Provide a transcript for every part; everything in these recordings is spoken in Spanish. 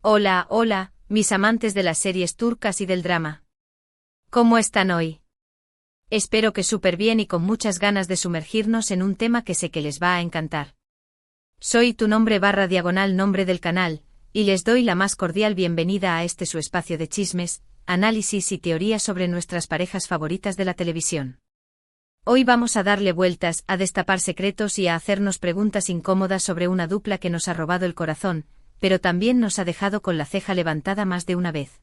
Hola, hola, mis amantes de las series turcas y del drama. ¿Cómo están hoy? Espero que súper bien y con muchas ganas de sumergirnos en un tema que sé que les va a encantar. Soy tu nombre del canal, y les doy la más cordial bienvenida a este su espacio de chismes, análisis y teorías sobre nuestras parejas favoritas de la televisión. Hoy vamos a darle vueltas, a destapar secretos y a hacernos preguntas incómodas sobre una dupla que nos ha robado el corazón, pero también nos ha dejado con la ceja levantada más de una vez.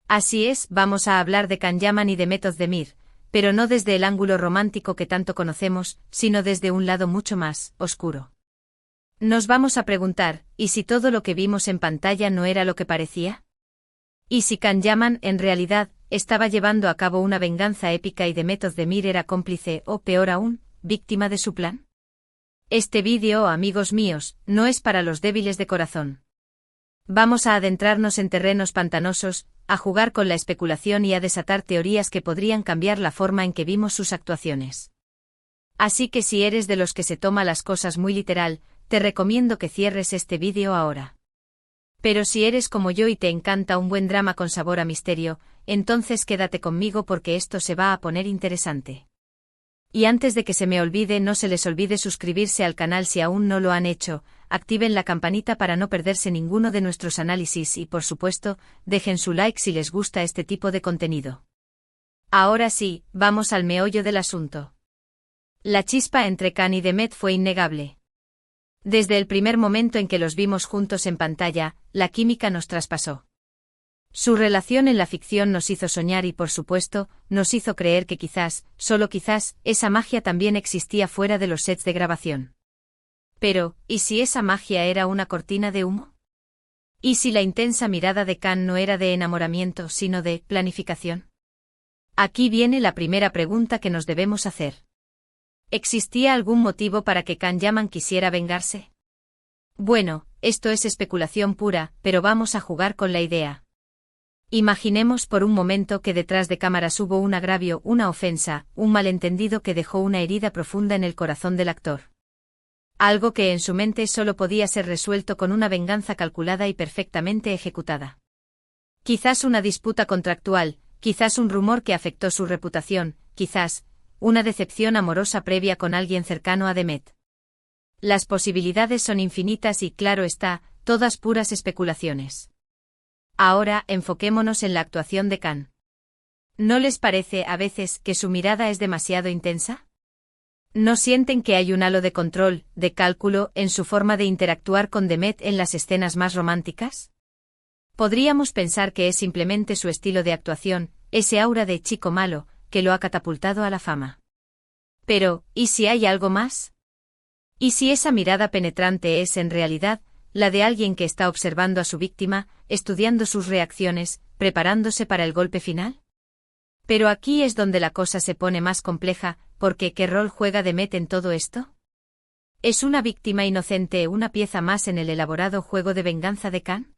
Así es, vamos a hablar de Can Yaman y de Demet Özdemir, pero no desde el ángulo romántico que tanto conocemos, sino desde un lado mucho más oscuro. Nos vamos a preguntar, ¿y si todo lo que vimos en pantalla no era lo que parecía? ¿Y si Can Yaman, en realidad, estaba llevando a cabo una venganza épica y Demet Özdemir era cómplice o, peor aún, víctima de su plan? Este vídeo, amigos míos, no es para los débiles de corazón. Vamos a adentrarnos en terrenos pantanosos, a jugar con la especulación y a desatar teorías que podrían cambiar la forma en que vimos sus actuaciones. Así que si eres de los que se toma las cosas muy literal, te recomiendo que cierres este vídeo ahora. Pero si eres como yo y te encanta un buen drama con sabor a misterio, entonces quédate conmigo porque esto se va a poner interesante. Y antes de que se me olvide, no se les olvide suscribirse al canal si aún no lo han hecho, activen la campanita para no perderse ninguno de nuestros análisis y por supuesto, dejen su like si les gusta este tipo de contenido. Ahora sí, vamos al meollo del asunto. La chispa entre Can y Demet fue innegable. Desde el primer momento en que los vimos juntos en pantalla, la química nos traspasó. Su relación en la ficción nos hizo soñar y, por supuesto, nos hizo creer que quizás, solo quizás, esa magia también existía fuera de los sets de grabación. Pero, ¿y si esa magia era una cortina de humo? ¿Y si la intensa mirada de Can no era de enamoramiento, sino de planificación? Aquí viene la primera pregunta que nos debemos hacer. ¿Existía algún motivo para que Can Yaman quisiera vengarse? Bueno, esto es especulación pura, pero vamos a jugar con la idea. Imaginemos por un momento que detrás de cámaras hubo un agravio, una ofensa, un malentendido que dejó una herida profunda en el corazón del actor. Algo que en su mente solo podía ser resuelto con una venganza calculada y perfectamente ejecutada. Quizás una disputa contractual, quizás un rumor que afectó su reputación, quizás una decepción amorosa previa con alguien cercano a Demet. Las posibilidades son infinitas y, claro está, todas puras especulaciones. Ahora, enfoquémonos en la actuación de Can. ¿No les parece, a veces, que su mirada es demasiado intensa? ¿No sienten que hay un halo de control, de cálculo, en su forma de interactuar con Demet en las escenas más románticas? Podríamos pensar que es simplemente su estilo de actuación, ese aura de chico malo, que lo ha catapultado a la fama. Pero, ¿y si hay algo más? ¿Y si esa mirada penetrante es, en realidad, la de alguien que está observando a su víctima, estudiando sus reacciones, preparándose para el golpe final? Pero aquí es donde la cosa se pone más compleja, porque ¿qué rol juega Demet en todo esto? ¿Es una víctima inocente una pieza más en el elaborado juego de venganza de Can?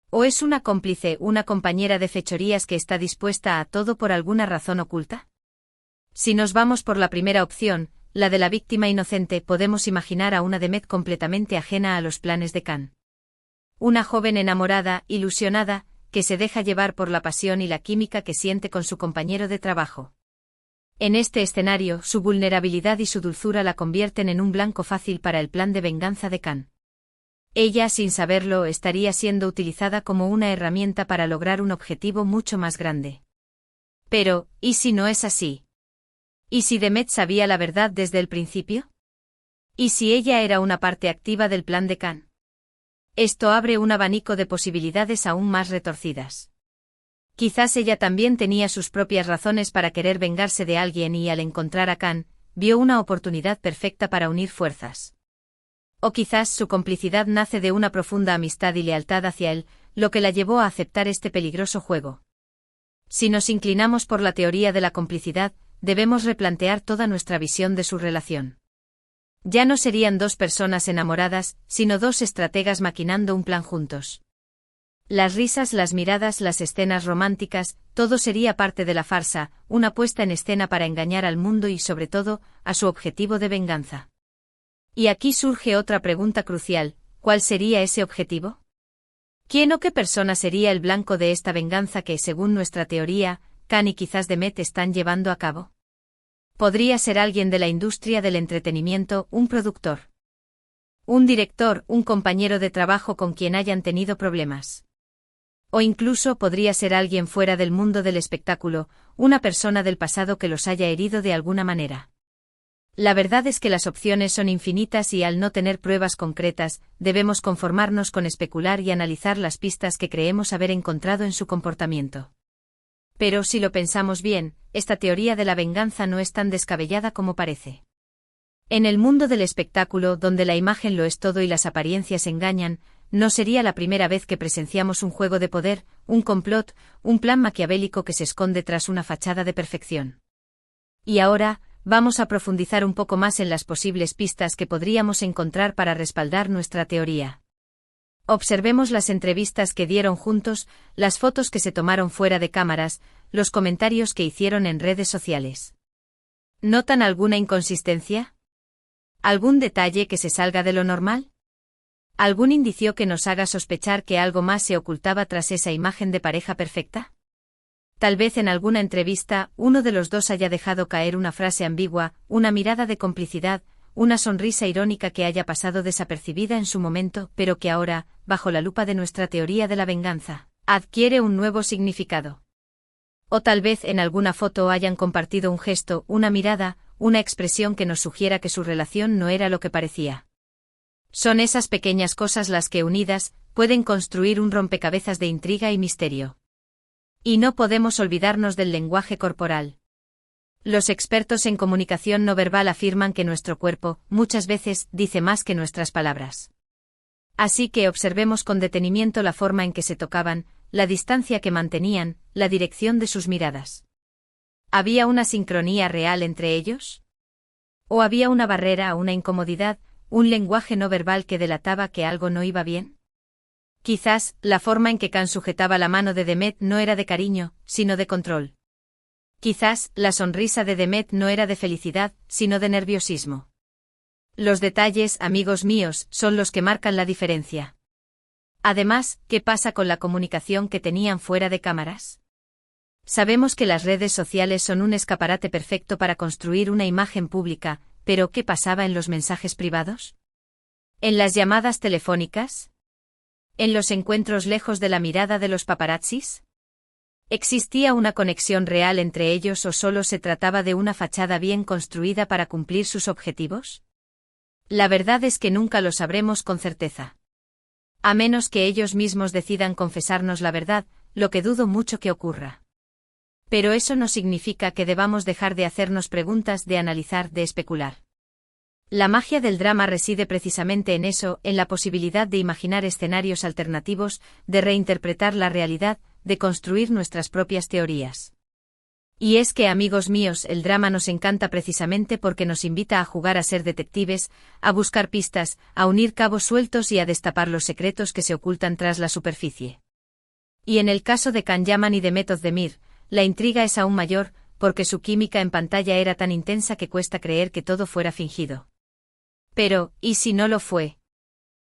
¿O es una cómplice, una compañera de fechorías que está dispuesta a todo por alguna razón oculta? Si nos vamos por la primera opción, la de la víctima inocente, podemos imaginar a una Demet completamente ajena a los planes de Can. Una joven enamorada, ilusionada, que se deja llevar por la pasión y la química que siente con su compañero de trabajo. En este escenario, su vulnerabilidad y su dulzura la convierten en un blanco fácil para el plan de venganza de Can. Ella, sin saberlo, estaría siendo utilizada como una herramienta para lograr un objetivo mucho más grande. Pero, ¿y si no es así? ¿Y si Demet sabía la verdad desde el principio? ¿Y si ella era una parte activa del plan de Can? Esto abre un abanico de posibilidades aún más retorcidas. Quizás ella también tenía sus propias razones para querer vengarse de alguien y al encontrar a Can, vio una oportunidad perfecta para unir fuerzas. O quizás su complicidad nace de una profunda amistad y lealtad hacia él, lo que la llevó a aceptar este peligroso juego. Si nos inclinamos por la teoría de la complicidad, debemos replantear toda nuestra visión de su relación. Ya no serían dos personas enamoradas, sino dos estrategas maquinando un plan juntos. Las risas, las miradas, las escenas románticas, todo sería parte de la farsa, una puesta en escena para engañar al mundo y sobre todo, a su objetivo de venganza. Y aquí surge otra pregunta crucial, ¿cuál sería ese objetivo? ¿Quién o qué persona sería el blanco de esta venganza que, según nuestra teoría, Khan y quizás Demet están llevando a cabo? Podría ser alguien de la industria del entretenimiento, un productor, un director, un compañero de trabajo con quien hayan tenido problemas. O incluso podría ser alguien fuera del mundo del espectáculo, una persona del pasado que los haya herido de alguna manera. La verdad es que las opciones son infinitas y al no tener pruebas concretas, debemos conformarnos con especular y analizar las pistas que creemos haber encontrado en su comportamiento. Pero si lo pensamos bien, esta teoría de la venganza no es tan descabellada como parece. En el mundo del espectáculo, donde la imagen lo es todo y las apariencias engañan, no sería la primera vez que presenciamos un juego de poder, un complot, un plan maquiavélico que se esconde tras una fachada de perfección. Y ahora, vamos a profundizar un poco más en las posibles pistas que podríamos encontrar para respaldar nuestra teoría. Observemos las entrevistas que dieron juntos, las fotos que se tomaron fuera de cámaras, los comentarios que hicieron en redes sociales. ¿Notan alguna inconsistencia? ¿Algún detalle que se salga de lo normal? ¿Algún indicio que nos haga sospechar que algo más se ocultaba tras esa imagen de pareja perfecta? Tal vez en alguna entrevista, uno de los dos haya dejado caer una frase ambigua, una mirada de complicidad, una sonrisa irónica que haya pasado desapercibida en su momento, pero que ahora, bajo la lupa de nuestra teoría de la venganza, adquiere un nuevo significado. O tal vez en alguna foto hayan compartido un gesto, una mirada, una expresión que nos sugiera que su relación no era lo que parecía. Son esas pequeñas cosas las que, unidas, pueden construir un rompecabezas de intriga y misterio. Y no podemos olvidarnos del lenguaje corporal. Los expertos en comunicación no verbal afirman que nuestro cuerpo, muchas veces, dice más que nuestras palabras. Así que observemos con detenimiento la forma en que se tocaban, la distancia que mantenían, la dirección de sus miradas. ¿Había una sincronía real entre ellos? ¿O había una barrera, una incomodidad, un lenguaje no verbal que delataba que algo no iba bien? Quizás, la forma en que Khan sujetaba la mano de Demet no era de cariño, sino de control. Quizás, la sonrisa de Demet no era de felicidad, sino de nerviosismo. Los detalles, amigos míos, son los que marcan la diferencia. Además, ¿qué pasa con la comunicación que tenían fuera de cámaras? Sabemos que las redes sociales son un escaparate perfecto para construir una imagen pública, pero ¿qué pasaba en los mensajes privados? ¿En las llamadas telefónicas? ¿En los encuentros lejos de la mirada de los paparazzis? ¿Existía una conexión real entre ellos o solo se trataba de una fachada bien construida para cumplir sus objetivos? La verdad es que nunca lo sabremos con certeza. A menos que ellos mismos decidan confesarnos la verdad, lo que dudo mucho que ocurra. Pero eso no significa que debamos dejar de hacernos preguntas, de analizar, de especular. La magia del drama reside precisamente en eso, en la posibilidad de imaginar escenarios alternativos, de reinterpretar la realidad, de construir nuestras propias teorías. Y es que, amigos míos, el drama nos encanta precisamente porque nos invita a jugar a ser detectives, a buscar pistas, a unir cabos sueltos y a destapar los secretos que se ocultan tras la superficie. Y en el caso de Khan Yaman y de Demet Özdemir, la intriga es aún mayor, porque su química en pantalla era tan intensa que cuesta creer que todo fuera fingido. Pero, ¿y si no lo fue?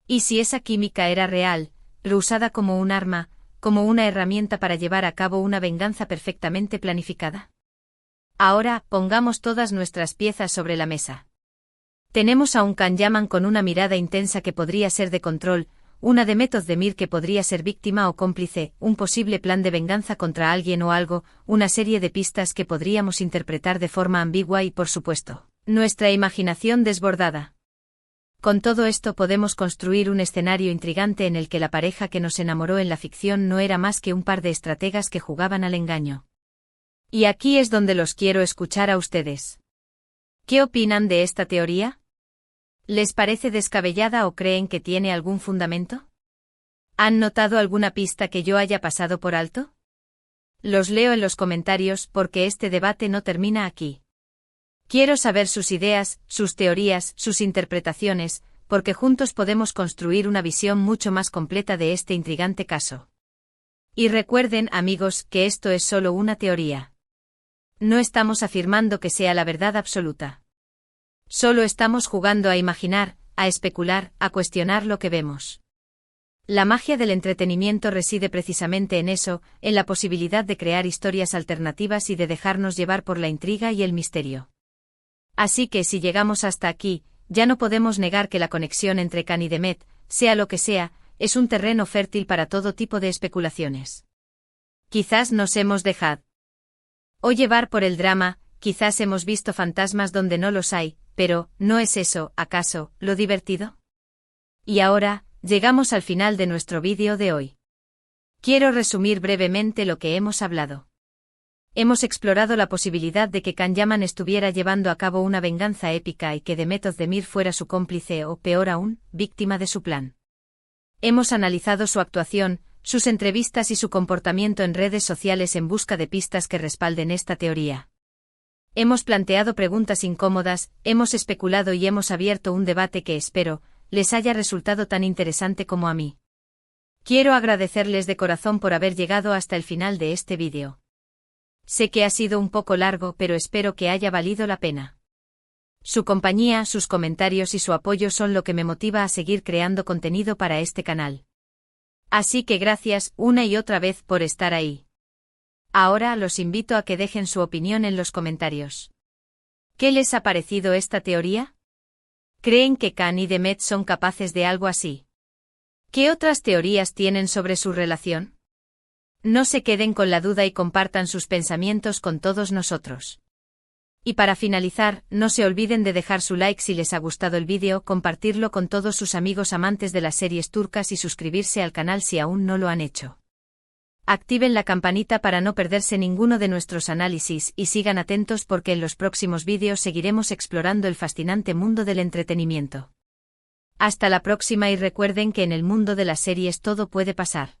¿Y si esa química era real, reusada como un arma, como una herramienta para llevar a cabo una venganza perfectamente planificada? Ahora, pongamos todas nuestras piezas sobre la mesa. Tenemos a un Khan Yaman con una mirada intensa que podría ser de control, una Demet Özdemir que podría ser víctima o cómplice, un posible plan de venganza contra alguien o algo, una serie de pistas que podríamos interpretar de forma ambigua y, por supuesto, nuestra imaginación desbordada. Con todo esto podemos construir un escenario intrigante en el que la pareja que nos enamoró en la ficción no era más que un par de estrategas que jugaban al engaño. Y aquí es donde los quiero escuchar a ustedes. ¿Qué opinan de esta teoría? ¿Les parece descabellada o creen que tiene algún fundamento? ¿Han notado alguna pista que yo haya pasado por alto? Los leo en los comentarios porque este debate no termina aquí. Quiero saber sus ideas, sus teorías, sus interpretaciones, porque juntos podemos construir una visión mucho más completa de este intrigante caso. Y recuerden, amigos, que esto es solo una teoría. No estamos afirmando que sea la verdad absoluta. Solo estamos jugando a imaginar, a especular, a cuestionar lo que vemos. La magia del entretenimiento reside precisamente en eso, en la posibilidad de crear historias alternativas y de dejarnos llevar por la intriga y el misterio. Así que si llegamos hasta aquí, ya no podemos negar que la conexión entre Khan y Demet, sea lo que sea, es un terreno fértil para todo tipo de especulaciones. Quizás nos hemos dejado o llevar por el drama, quizás hemos visto fantasmas donde no los hay, pero, ¿no es eso, acaso, lo divertido? Y ahora, llegamos al final de nuestro vídeo de hoy. Quiero resumir brevemente lo que hemos hablado. Hemos explorado la posibilidad de que Can Yaman estuviera llevando a cabo una venganza épica y que Demet Özdemir fuera su cómplice o, peor aún, víctima de su plan. Hemos analizado su actuación, sus entrevistas y su comportamiento en redes sociales en busca de pistas que respalden esta teoría. Hemos planteado preguntas incómodas, hemos especulado y hemos abierto un debate que espero les haya resultado tan interesante como a mí. Quiero agradecerles de corazón por haber llegado hasta el final de este vídeo. Sé que ha sido un poco largo, pero espero que haya valido la pena. Su compañía, sus comentarios y su apoyo son lo que me motiva a seguir creando contenido para este canal. Así que gracias una y otra vez por estar ahí. Ahora los invito a que dejen su opinión en los comentarios. ¿Qué les ha parecido esta teoría? ¿Creen que Can y Demet son capaces de algo así? ¿Qué otras teorías tienen sobre su relación? No se queden con la duda y compartan sus pensamientos con todos nosotros. Y para finalizar, no se olviden de dejar su like si les ha gustado el vídeo, compartirlo con todos sus amigos amantes de las series turcas y suscribirse al canal si aún no lo han hecho. Activen la campanita para no perderse ninguno de nuestros análisis y sigan atentos porque en los próximos vídeos seguiremos explorando el fascinante mundo del entretenimiento. Hasta la próxima y recuerden que en el mundo de las series todo puede pasar.